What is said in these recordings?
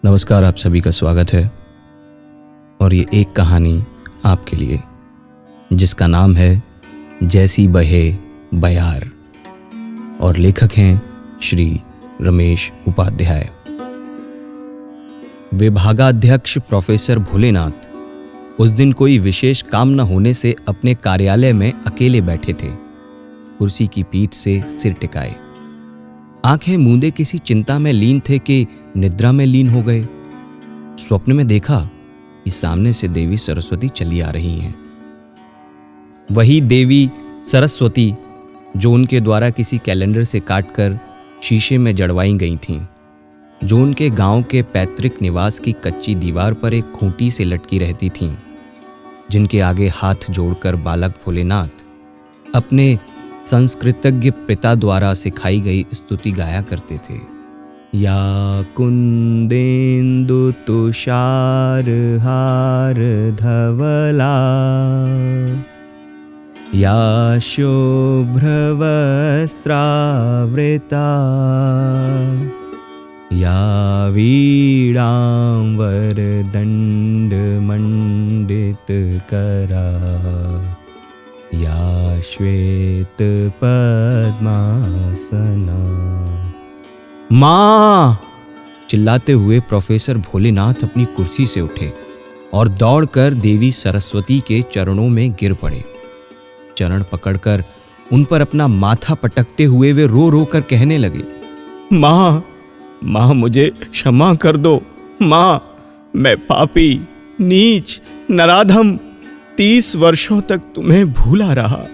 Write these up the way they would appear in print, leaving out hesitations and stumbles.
नमस्कार, आप सभी का स्वागत है। और ये एक कहानी आपके लिए जिसका नाम है जैसी बहे बयार और लेखक हैं श्री रमेश उपाध्याय। विभागाध्यक्ष प्रोफेसर भोलेनाथ उस दिन कोई विशेष काम न होने से अपने कार्यालय में अकेले बैठे थे, कुर्सी की पीठ से सिर टिकाए, आंखें मूंदे किसी चिंता में लीन थे कि निद्रा में लीन हो गए। स्वप्न में देखा कि सामने से देवी सरस्वती चली आ रही हैं। वही देवी सरस्वती जो उनके द्वारा किसी कैलेंडर से काटकर शीशे में जड़वाई गई थीं, जो उनके गांव के पैतृक निवास की कच्ची दीवार पर एक खूंटी से लटकी रहती थीं, जिनके आगे हाथ जोड़कर बालक भोलेनाथ अपने संस्कृतज्ञ पिता द्वारा सिखाई गई स्तुति गाया करते थे। या कुंदेन्दु तुषार हार धवला, या शुभ्रवस्त्रावृता, या वीणांवर दंड मंडित करा, या श्वेत पद्मासना। मां! चिल्लाते हुए प्रोफेसर भोलेनाथ अपनी कुर्सी से उठे और दौड़कर देवी सरस्वती के चरणों में गिर पड़े। चरण पकड़कर उन पर अपना माथा पटकते हुए वे रो रो कर कहने लगे, मां मुझे क्षमा कर दो। मां, मैं पापी, नीच, नराधम 30 वर्षों तक तुम्हें भूला रहा।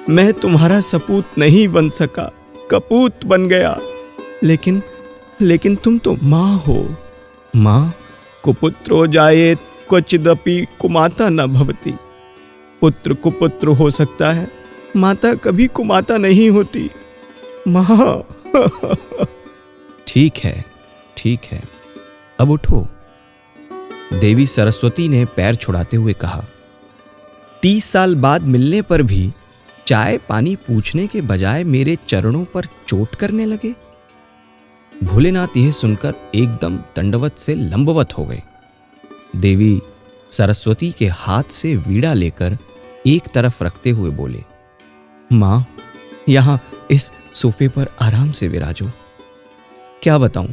मैं तुम्हारा सपूत नहीं बन सका, कपूत बन गया। लेकिन तुम तो मां हो। मां, कुपुत्रो जायेत क्वचिदपि कुमाता न भवति। पुत्र कुपुत्र हो सकता है, माता कभी कुमाता नहीं होती। मां। ठीक है, अब उठो, देवी सरस्वती ने पैर छुड़ाते हुए कहा। 30 साल बाद मिलने पर भी चाय पानी पूछने के बजाय मेरे चरणों पर चोट करने लगे। भोलेनाथ यह सुनकर एकदम दंडवत से लंबवत हो गए। देवी सरस्वती के हाथ से वीणा लेकर एक तरफ रखते हुए बोले, मां, यहां इस सोफे पर आराम से विराजो। क्या बताऊं,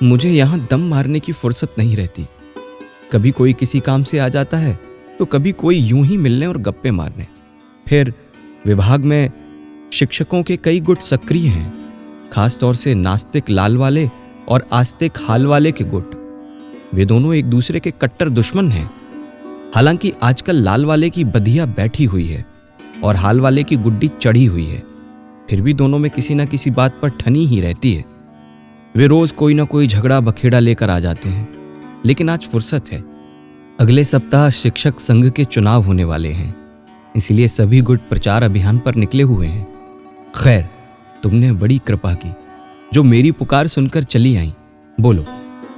मुझे यहां दम मारने की फुर्सत नहीं रहती। कभी कोई किसी काम से आ जाता है तो कभी कोई यूं ही मिलने और गप्पे मारने। फिर विभाग में शिक्षकों के कई गुट सक्रिय हैं, खासतौर से नास्तिक लाल वाले और आस्तिक हाल वाले के गुट। वे दोनों एक दूसरे के कट्टर दुश्मन हैं। हालांकि आजकल लाल वाले की बधिया बैठी हुई है और हाल वाले की गुड्डी चढ़ी हुई है, फिर भी दोनों में किसी न किसी बात पर ठनी ही रहती है। वे रोज कोई ना कोई झगड़ा बखेड़ा लेकर आ जाते हैं, लेकिन आज फुर्सत है। अगले सप्ताह शिक्षक संघ के चुनाव होने वाले हैं, इसलिए सभी गुट प्रचार अभियान पर निकले हुए हैं। खैर, तुमने बड़ी कृपा की जो मेरी पुकार सुनकर चली आई। बोलो,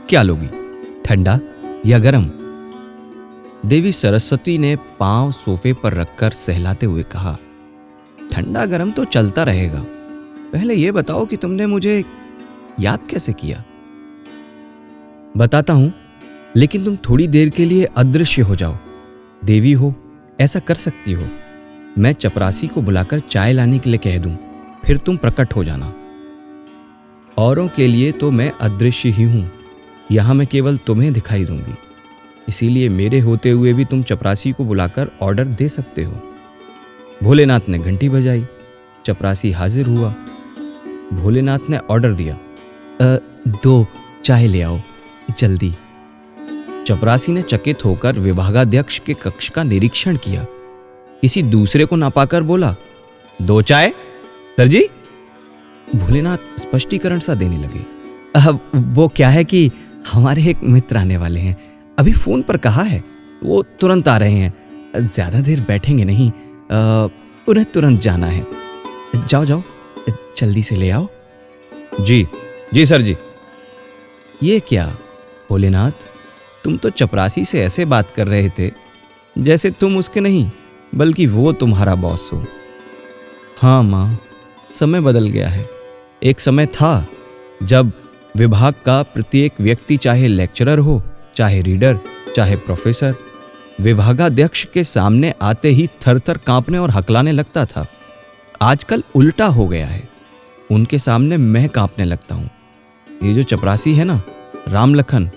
क्या लोगी, ठंडा या गरम? देवी सरस्वती ने पांव सोफे पर रखकर सहलाते हुए कहा, ठंडा गरम तो चलता रहेगा। पहले यह बताओ कि तुमने मुझे याद कैसे किया? बताता हूं, लेकिन तुम थोड़ी देर के लिए अदृश्य हो जाओ। देवी हो, ऐसा कर सकती हो। मैं चपरासी को बुलाकर चाय लाने के लिए कह दूं, फिर तुम प्रकट हो जाना। औरों के लिए तो मैं अदृश्य ही हूं, यहां मैं केवल तुम्हें दिखाई दूंगी। इसीलिए मेरे होते हुए भी तुम चपरासी को बुलाकर ऑर्डर दे सकते हो। भोलेनाथ ने घंटी बजाई, चपरासी हाजिर हुआ। भोलेनाथ ने ऑर्डर दिया, 2 चाय ले आओ, जल्दी। चपरासी ने चकित होकर विभागाध्यक्ष के कक्ष का निरीक्षण किया। किसी दूसरे को ना पाकर बोला, 2 चाय सर जी। भोलेनाथ स्पष्टीकरण सा देने लगे, वो क्या है कि हमारे एक मित्र आने वाले हैं, अभी फोन पर कहा है, वो तुरंत आ रहे हैं, ज्यादा देर बैठेंगे नहीं, उन्हें तुरंत जाना है। जाओ जल्दी से ले आओ। जी सर जी। ये क्या भोलेनाथ, तुम तो चपरासी से ऐसे बात कर रहे थे जैसे तुम उसके नहीं बल्कि वो तुम्हारा बॉस हो। हाँ माँ, समय बदल गया है। एक समय था जब विभाग का प्रत्येक व्यक्ति, चाहे लेक्चरर हो, चाहे रीडर, चाहे प्रोफेसर, विभागाध्यक्ष के सामने आते ही थर-थर कांपने और हकलाने लगता था। आजकल उल्टा हो गया है, उनके सामने मैं कांपने लगता हूं। ये जो चपरासी है ना, राम लखन,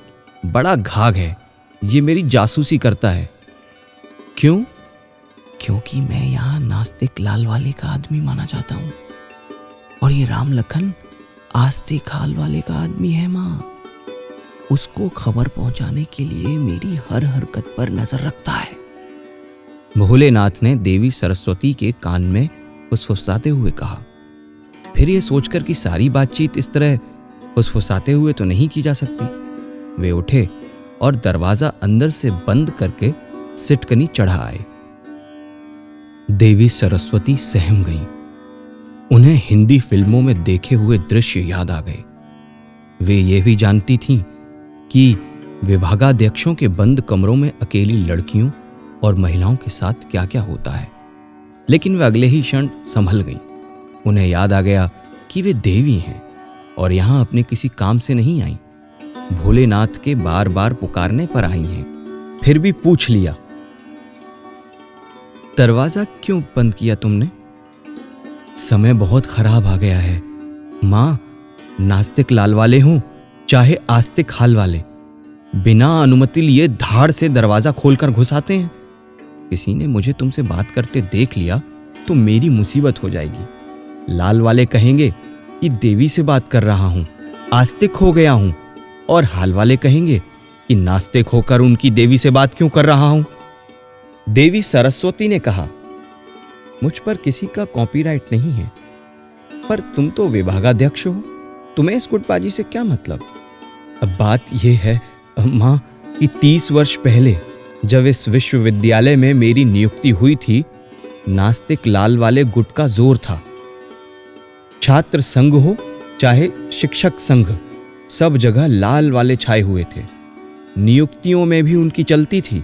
बड़ा घाघ है, ये मेरी जासूसी करता है। क्यों? क्योंकि मैं यहां नास्तिक लाल वाले का आदमी माना जाता हूं, और ये राम लखन आस्तिक हाल वाले का आदमी है मां। उसको खबर पहुंचाने के लिए मेरी हर हरकत पर नजर रखता है। भोलेनाथ ने देवी सरस्वती के कान में फुसफुसाते हुए कहा। फिर ये सोचकर कि सारी बातचीत इस तरह फुसफुसाते हुए तो नहीं की जा सकती, वे उठे और दरवाजा अंदर से बंद करके सिटकनी चढ़ा आए। देवी सरस्वती सहम गईं। उन्हें हिंदी फिल्मों में देखे हुए दृश्य याद आ गए। वे ये भी जानती थीं कि विभागाध्यक्षों के बंद कमरों में अकेली लड़कियों और महिलाओं के साथ क्या क्या होता है, लेकिन वे अगले ही क्षण संभल गईं। उन्हें याद आ गया कि वे देवी हैं और यहां अपने किसी काम से नहीं आईं, भोलेनाथ के बार बार पुकारने पर आई हैं। फिर भी पूछ लिया, दरवाजा क्यों बंद किया तुमने? समय बहुत खराब आ गया है मां। नास्तिक लाल वाले हों चाहे आस्तिक हाल वाले, बिना अनुमति लिए धाड़ से दरवाजा खोलकर घुस आते हैं। किसी ने मुझे तुमसे बात करते देख लिया तो मेरी मुसीबत हो जाएगी। लाल वाले कहेंगे कि देवी से बात कर रहा हूं, आस्तिक हो गया हूं, और हाल वाले कहेंगे कि नास्तिक होकर उनकी देवी से बात क्यों कर रहा हूं। देवी सरस्वती ने कहा, मुझ पर किसी का कॉपीराइट नहीं है, पर तुम तो विभागाध्यक्ष हो, तुम्हें इस गुटबाजी से क्या मतलब? अब बात यह है मां कि 30 वर्ष पहले जब इस विश्वविद्यालय में मेरी नियुक्ति हुई थी, नास्तिक लाल वाले गुट का जोर था। छात्र संघ हो चाहे शिक्षक संघ, सब जगह लाल वाले छाए हुए थे। नियुक्तियों में भी उनकी चलती थी।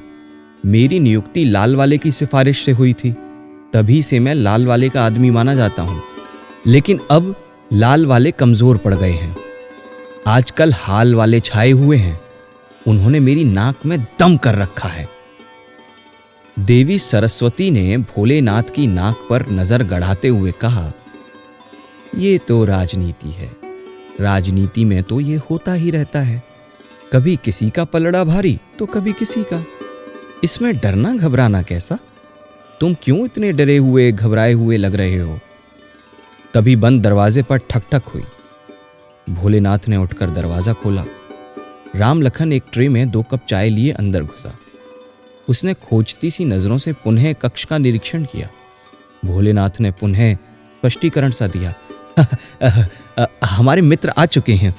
मेरी नियुक्ति लाल वाले की सिफारिश से हुई थी, तभी से मैं लाल वाले का आदमी माना जाता हूं। लेकिन अब लाल वाले कमजोर पड़ गए हैं, आजकल हाल वाले छाए हुए हैं। उन्होंने मेरी नाक में दम कर रखा है। देवी सरस्वती ने भोलेनाथ की नाक पर नजर गड़ाते हुए कहा, ये तो राजनीति है, राजनीति में तो ये होता ही रहता है, कभी किसी का पलड़ा भारी तो कभी किसी का। इसमें डरना घबराना कैसा? तुम क्यों इतने डरे हुए घबराए हुए लग रहे हो? तभी बंद दरवाजे पर ठक ठक हुई। भोलेनाथ ने उठकर दरवाजा खोला। राम लखन एक ट्रे में 2 कप चाय लिए अंदर घुसा। उसने खोजती सी नजरों से पुनः कक्ष का निरीक्षण किया। भोलेनाथ ने पुनः स्पष्टीकरण सा दिया, हमारे मित्र आ चुके हैं,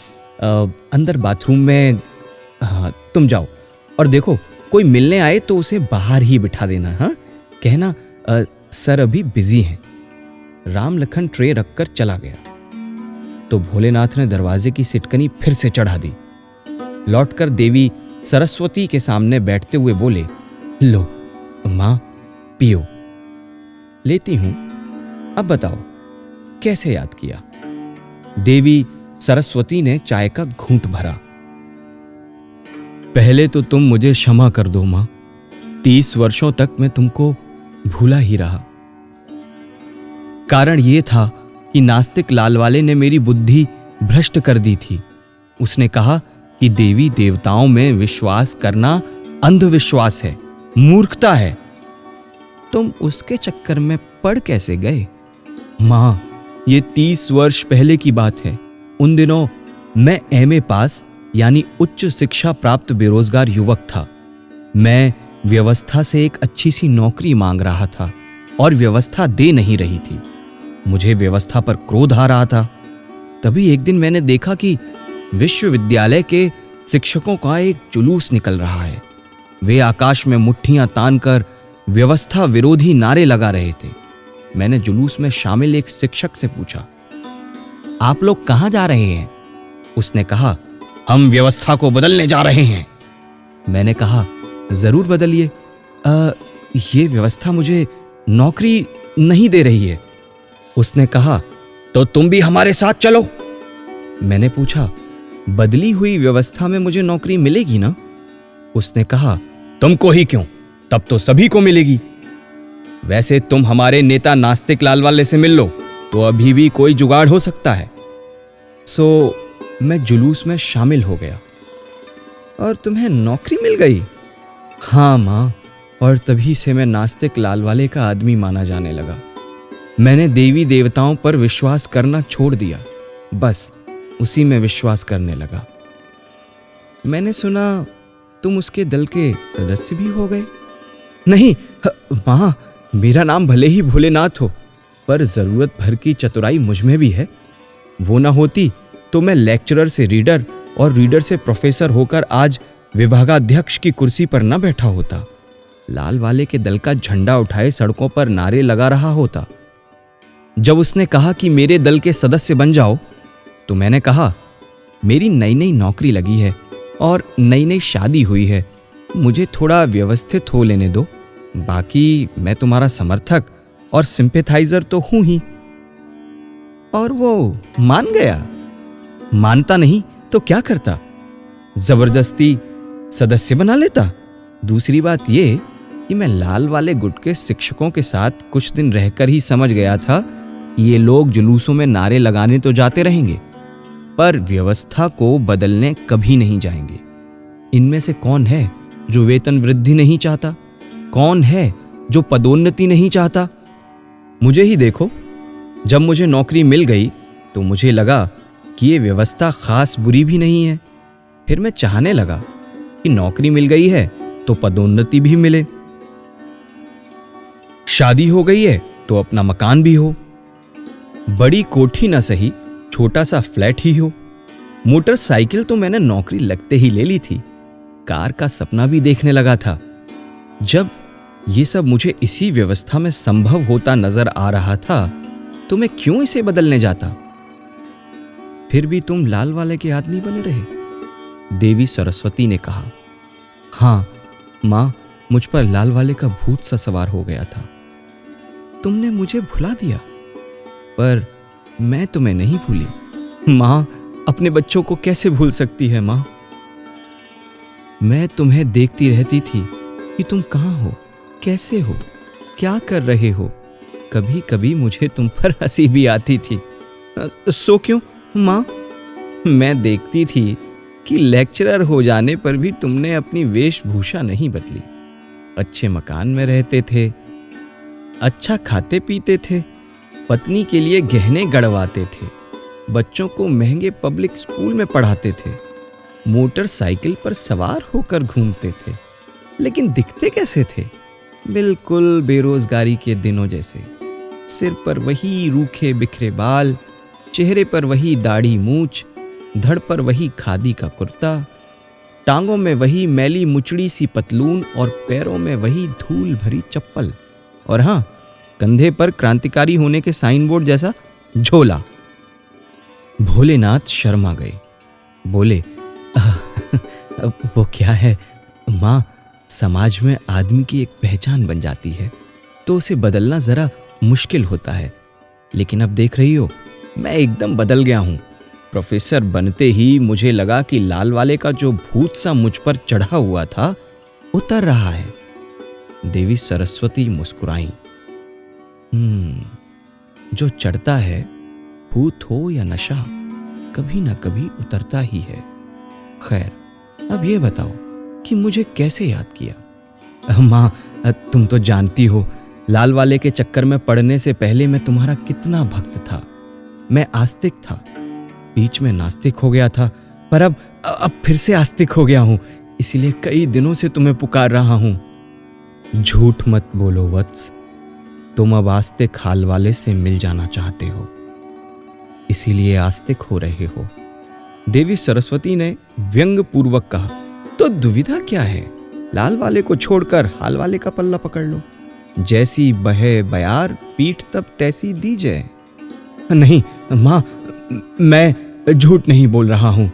अंदर बाथरूम में, तुम जाओ और देखो कोई मिलने आए तो उसे बाहर ही बिठा देना। हाँ, कहना सर अभी बिजी हैं। राम लखन ट्रे रखकर चला गया तो भोलेनाथ ने दरवाजे की सिटकनी फिर से चढ़ा दी। लौटकर देवी सरस्वती के सामने बैठते हुए बोले, लो मां, पियो। लेती हूं, अब बताओ कैसे याद किया? देवी सरस्वती ने चाय का घूंट भरा। पहले तो तुम मुझे क्षमा कर दो मां, 30 वर्षों तक मैं तुमको भूला ही रहा। कारण यह था कि नास्तिक लाल वाले ने मेरी बुद्धि भ्रष्ट कर दी थी। उसने कहा कि देवी देवताओं में विश्वास करना अंधविश्वास है, मूर्खता है। तुम उसके चक्कर में पड़ कैसे गए? मां, ये 30 वर्ष पहले की बात है। उन दिनों मैं एमए पास यानी उच्च शिक्षा प्राप्त बेरोजगार युवक था। मैं व्यवस्था से एक अच्छी सी नौकरी मांग रहा था और व्यवस्था दे नहीं रही थी। मुझे व्यवस्था पर क्रोध आ रहा था। तभी एक दिन मैंने देखा कि विश्वविद्यालय के शिक्षकों का एक जुलूस निकल रहा है। वे आकाश में मुट्ठियां तानकर व्यवस्था विरोधी नारे लगा रहे थे। मैंने जुलूस में शामिल एक शिक्षक से पूछा, आप लोग कहां जा रहे हैं? उसने कहा, हम व्यवस्था को बदलने जा रहे हैं। मैंने कहा, जरूर बदलिए, ये व्यवस्था मुझे नौकरी नहीं दे रही है। उसने कहा, तो तुम भी हमारे साथ चलो। मैंने पूछा, बदली हुई व्यवस्था में मुझे नौकरी मिलेगी ना? उसने कहा, तुमको ही क्यों, तब तो सभी को मिलेगी। वैसे तुम हमारे नेता नास्तिक लालवाले से मिल लो तो अभी भी कोई जुगाड़ हो सकता है। सो मैं जुलूस में शामिल हो गया। और तुम्हें नौकरी मिल गई? हाँ माँ, और तभी से मैं नास्तिक लालवाले का आदमी माना जाने लगा। मैंने देवी देवताओं पर विश्वास करना छोड़ दिया, बस उसी में विश्वास करने लगा। मैंने सुना तुम उसके दल के सदस्य भी हो गए? नहीं माँ, मेरा नाम भले ही भोलेनाथ हो, पर जरूरत भर की चतुराई मुझ में भी है। वो ना होती तो मैं लेक्चरर से रीडर और रीडर से प्रोफेसर होकर आज विभागाध्यक्ष की कुर्सी पर न बैठा होता, लाल वाले के दल का झंडा उठाए सड़कों पर नारे लगा रहा होता। जब उसने कहा कि मेरे दल के सदस्य बन जाओ, तो मैंने कहा, मेरी नई नई नौकरी लगी है और नई नई शादी हुई है, मुझे थोड़ा व्यवस्थित हो लेने दो, बाकी मैं तुम्हारा समर्थक और सिंपैथाइजर तो हूं ही। और वो मान गया। मानता नहीं तो क्या करता? जबरदस्ती सदस्य बना लेता। दूसरी बात ये कि मैं लाल वाले गुट के शिक्षकों के साथ कुछ दिन रहकर ही समझ गया था कि ये लोग जुलूसों में नारे लगाने तो जाते रहेंगे, पर व्यवस्था को बदलने कभी नहीं जाएंगे। इनमें से कौन है जो वेतन वृद्धि नहीं चाहता? कौन है जो पदोन्नति नहीं चाहता? मुझे ही देखो, जब मुझे नौकरी मिल गई तो मुझे लगा कि ये व्यवस्था खास बुरी भी नहीं है। फिर मैं चाहने लगा कि नौकरी मिल गई है तो पदोन्नति भी मिले, शादी हो गई है तो अपना मकान भी हो, बड़ी कोठी ना सही छोटा सा फ्लैट ही हो। मोटरसाइकिल तो मैंने नौकरी लगते ही ले ली थी, कार का सपना भी देखने लगा था। जब ये सब मुझे इसी व्यवस्था में संभव होता नजर आ रहा था, तो मैं क्यों इसे बदलने जाता? फिर भी तुम लाल वाले के आदमी बने रहे, देवी सरस्वती ने कहा। हाँ माँ, मुझ पर लाल वाले का भूत सा सवार हो गया था। तुमने मुझे भुला दिया, पर मैं तुम्हें नहीं भूली। माँ, अपने बच्चों को कैसे भूल सकती है माँ? मैं तुम्हें देखती रहती थी कि तुम कहाँ हो, कैसे हो, क्या कर रहे हो। कभी कभी मुझे तुम पर हंसी भी आती थी। सो क्यों माँ? मैं देखती थी कि लेक्चरर हो जाने पर भी तुमने अपनी वेशभूषा नहीं बदली। अच्छे मकान में रहते थे, अच्छा खाते पीते थे, पत्नी के लिए गहने गड़वाते थे, बच्चों को महंगे पब्लिक स्कूल में पढ़ाते थे, मोटरसाइकिल पर सवार होकर घूमते थे। लेकिन दिखते कैसे थे? बिल्कुल बेरोजगारी के दिनों जैसे। सिर पर वही रूखे बिखरे बाल, चेहरे पर वही दाढ़ी मूछ, धड़ पर वही खादी का कुर्ता, टांगों में वही मैली मुचड़ी सी पतलून और पैरों में वही धूल भरी चप्पल, और हाँ, कंधे पर क्रांतिकारी होने के साइन बोर्ड जैसा झोला। भोलेनाथ शर्मा गए, बोले, वो क्या है माँ, समाज में आदमी की एक पहचान बन जाती है तो उसे बदलना जरा मुश्किल होता है। लेकिन अब देख रही हो, मैं एकदम बदल गया हूं। प्रोफेसर बनते ही मुझे लगा कि लाल वाले का जो भूत सा मुझ पर चढ़ा हुआ था उतर रहा है। देवी सरस्वती मुस्कुराई। जो चढ़ता है, भूत हो या नशा, कभी ना कभी उतरता ही है। खैर, अब ये बताओ कि मुझे कैसे याद किया? माँ, तुम तो जानती हो, लाल वाले के चक्कर में पड़ने से पहले मैं तुम्हारा कितना भक्त था। मैं आस्तिक था, बीच में नास्तिक हो गया था, पर अब फिर से आस्तिक हो गया हूं, इसीलिए कई दिनों से तुम्हें पुकार रहा हूं। झूठ मत बोलो वत्स, तुम अब आस्तिक हाल वाले से मिल जाना चाहते हो, इसीलिए आस्तिक हो रहे हो। देवी सरस्वती ने व्यंग पूर्वक कहा। तो दुविधा क्या है? लाल वाले को छोड़कर हाल वाले का पल्ला पकड़ लो। जैसी बहे बयार, पीठ तब तैसी दीजिए। नहीं माँ, मैं झूठ नहीं बोल रहा हूँ।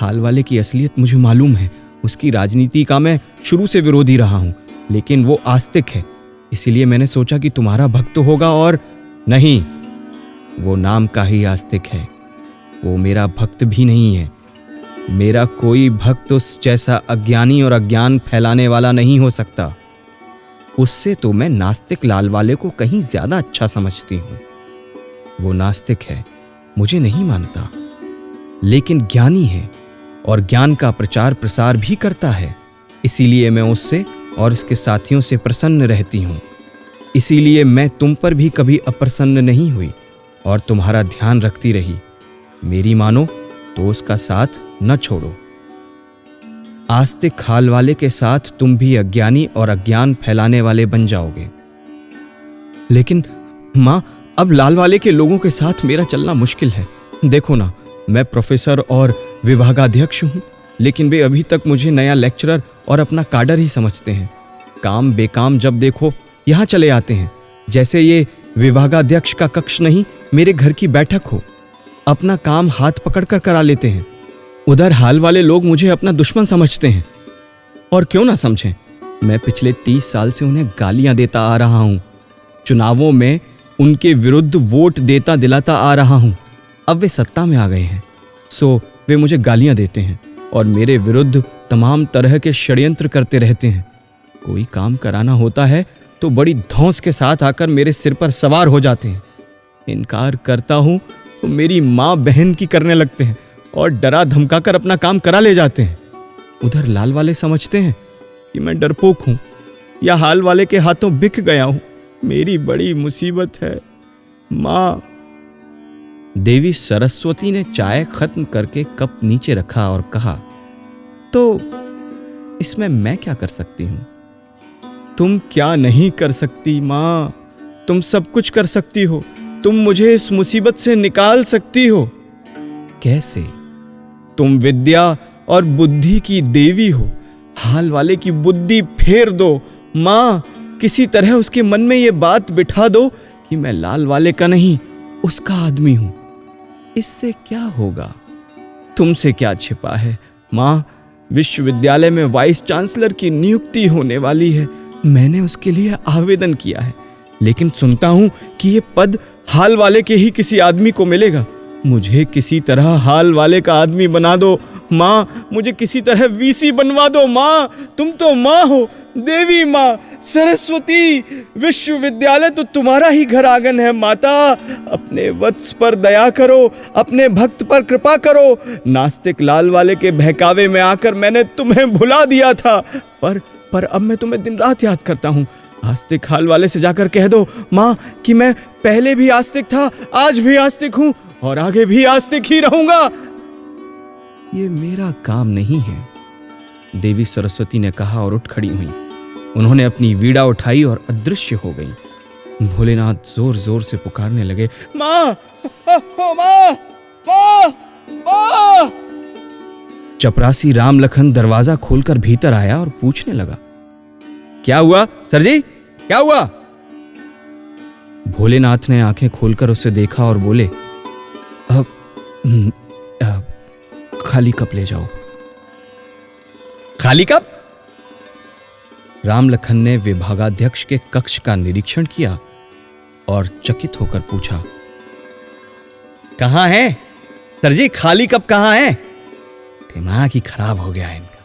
हाल वाले की असलियत मुझे मालूम है। उसकी राजनीति का मैं शुरू से विरोधी रहा हूँ, लेकिन वो आस्तिक है, इसीलिए मैंने सोचा कि तुम्हारा भक्त होगा। और नहीं, वो नाम का ही आस्तिक है, वो मेरा भक्त भी नहीं है। मेरा कोई भक्त उस जैसा अज्ञानी और अज्ञान फैलाने वाला नहीं हो सकता। उससे तो मैं नास्तिक लाल वाले को कहीं ज्यादा अच्छा समझती हूं। वो नास्तिक है, मुझे नहीं मानता, लेकिन ज्ञानी है और ज्ञान का प्रचार प्रसार भी करता है। इसीलिए मैं उससे और उसके साथियों से प्रसन्न रहती हूं। इसीलिए मैं तुम पर भी कभी अप्रसन्न नहीं हुई और तुम्हारा ध्यान रखती रही। मेरी मानो तो उसका साथ न छोड़ो। आस्तिक हाल वाले के साथ तुम भी अज्ञानी और अज्ञान फैलाने वाले बन जाओगे। लेकिन मां, अब लाल वाले के लोगों के साथ मेरा चलना मुश्किल है। देखो ना, मैं प्रोफेसर और विभागाध्यक्ष हूं, लेकिन वे अभी तक मुझे नया लेक्चरर और अपना काडर ही समझते हैं। काम बेकाम जब देखो यहां चले आते हैं, जैसे ये विभागाध्यक्ष का कक्ष नहीं, मेरे घर की बैठक हो। अपना काम हाथ पकड़कर करा लेते हैं। उधर हाल वाले लोग मुझे अपना दुश्मन समझते हैं। और क्यों ना समझें, मैं पिछले 30 साल से उन्हें गालियां देता आ रहा हूं। चुनावों में उनके विरुद्ध वोट देता दिलाता आ रहा हूं। अब वे सत्ता में आ गए हैं, सो वे मुझे गालियां देते हैं और मेरे विरुद्ध तमाम तरह के षड्यंत्र करते रहते हैं। कोई काम कराना होता है तो बड़ी धौंस के साथ आकर मेरे सिर पर सवार हो जाते हैं। इनकार करता हूं तो मेरी माँ बहन की करने लगते हैं और डरा धमकाकर अपना काम करा ले जाते हैं। उधर लाल वाले समझते हैं कि मैं डरपोक हूं या हाल वाले के हाथों बिक गया हूं। मेरी बड़ी मुसीबत है माँ। देवी सरस्वती ने चाय खत्म करके कप नीचे रखा और कहा, तो इसमें मैं क्या कर सकती हूं? तुम क्या नहीं कर सकती माँ, तुम सब कुछ कर सकती हो। तुम मुझे इस मुसीबत से निकाल सकती हो। कैसे? तुम विद्या और बुद्धि की देवी हो। हाल वाले की बुद्धि फेर दो माँ। किसी तरह उसके मन में यह बात बिठा दो कि मैं लाल वाले का नहीं, उसका आदमी हूं। इससे क्या होगा? तुमसे क्या छिपा है माँ? विश्वविद्यालय में वाइस चांसलर की नियुक्ति होने वाली है। मैंने उसके लिए आवेदन किया है, लेकिन सुनता हूं कि यह पद हाल वाले के ही किसी आदमी को मिलेगा। मुझे किसी तरह हाल वाले का आदमी बना दो माँ। मुझे किसी तरह वीसी बनवा दो माँ। तुम तो माँ हो, देवी माँ, सरस्वती। विश्वविद्यालय तो तुम्हारा ही घर आंगन है माता। अपने वत्स पर दया करो, अपने भक्त पर कृपा करो। नास्तिक लाल वाले के बहकावे में आकर मैंने तुम्हें भुला दिया था, पर अब मैं तुम्हें दिन रात याद करता हूँ। आस्तिक हाल वाले से जाकर कह दो माँ कि मैं पहले भी आस्तिक था, आज भी आस्तिक हूँ और आगे भी आस्तिक ही रहूंगा। ये मेरा काम नहीं है, देवी सरस्वती ने कहा और उठ खड़ी हुई। उन्होंने अपनी वीणा उठाई और अदृश्य हो गई। भोलेनाथ जोर जोर से पुकारने लगे, माँ, माँ, माँ, माँ। चपरासी राम लखन दरवाजा खोलकर भीतर आया और पूछने लगा, क्या हुआ सर जी, क्या हुआ? भोलेनाथ ने आंखें खोलकर उसे देखा और बोले, अब खाली कप ले जाओ। खाली कप? राम लखन ने विभागाध्यक्ष के कक्ष का निरीक्षण किया और चकित होकर पूछा, कहां है सर जी, खाली कप कहां है? दिमाग ही खराब हो गया है इनका।